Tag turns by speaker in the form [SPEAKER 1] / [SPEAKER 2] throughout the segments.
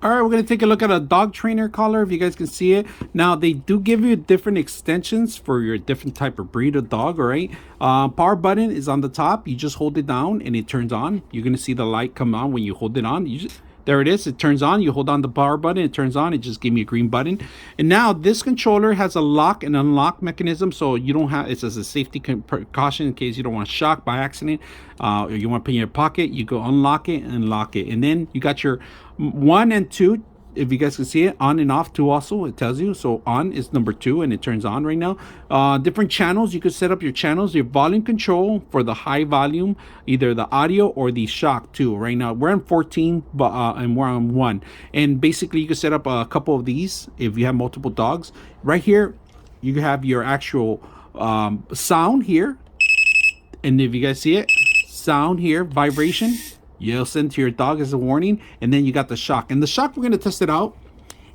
[SPEAKER 1] All right, we're going to take a look at a dog trainer collar, if you guys can see it. Now, they do give you different extensions for your different type of breed of dog, all right? Power button is on the top. You just hold it down and it turns on. You're going to see the light come on when you hold it on. There it is. It turns on. You hold on the power button. It turns on. It just gave me a green button. And now this controller has a lock and unlock mechanism. So you don't have, it's as a safety precaution in case you don't want to shock by accident. Or you want to put it in your pocket. You go unlock it and lock it. And then you got your 1 and 2. If you guys can see it, on and off too, also it tells you. So on is number 2 and it turns on right now. Different channels, you could set up your channels, your volume control for the high volume, either the audio or the shock too. Right now we're on 14 and we're on 1, and basically you can set up a couple of these if you have multiple dogs. Right here you have your actual sound here, and if you guys see it, sound here, vibration, you'll send to your dog as a warning. And then you got the shock, and the shock, we're going to test it out.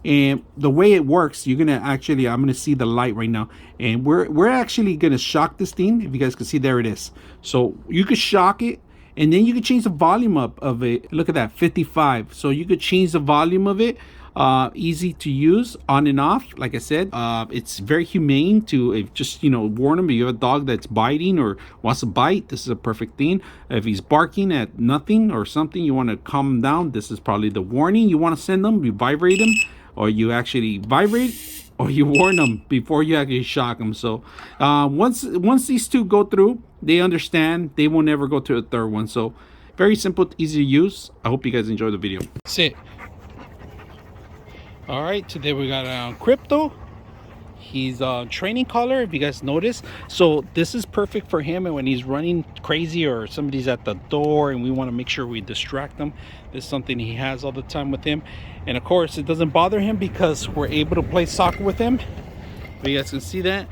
[SPEAKER 1] And the way it works, you're going to actually, I'm going to see the light right now, and we're actually going to shock this thing. If you guys can see, there it is. So you could shock it, and then you could change the volume up of it. Look at that, 55. So you could change the volume of it. Easy to use, on and off. Like I said, it's very humane to just warn them. If you have a dog that's biting or wants to bite, this is a perfect thing. If he's barking at nothing or something, you want to calm him down, this is probably the warning you want to send them. You vibrate them, or you actually vibrate, or you warn them before you actually shock them. So once these two go through, they understand. They will never go to a third one. So very simple, easy to use. I hope you guys enjoy the video. Sit. All right, today we got Crypto. He's a training collar, if you guys notice. So this is perfect for him, and when he's running crazy or somebody's at the door and we want to make sure we distract them, this is something he has all the time with him. And of course it doesn't bother him because we're able to play soccer with him. But you guys can see that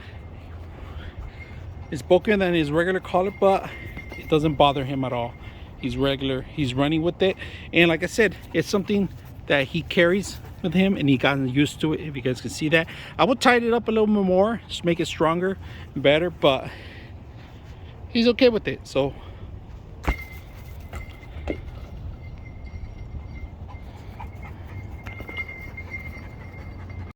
[SPEAKER 1] it's bulkier than his regular collar, but it doesn't bother him at all. He's regular, he's running with it. And like I said, it's something that he carries with him, and he gotten used to it, if you guys can see that. I would tighten it up a little bit more, just make it stronger and better, but he's okay with it. So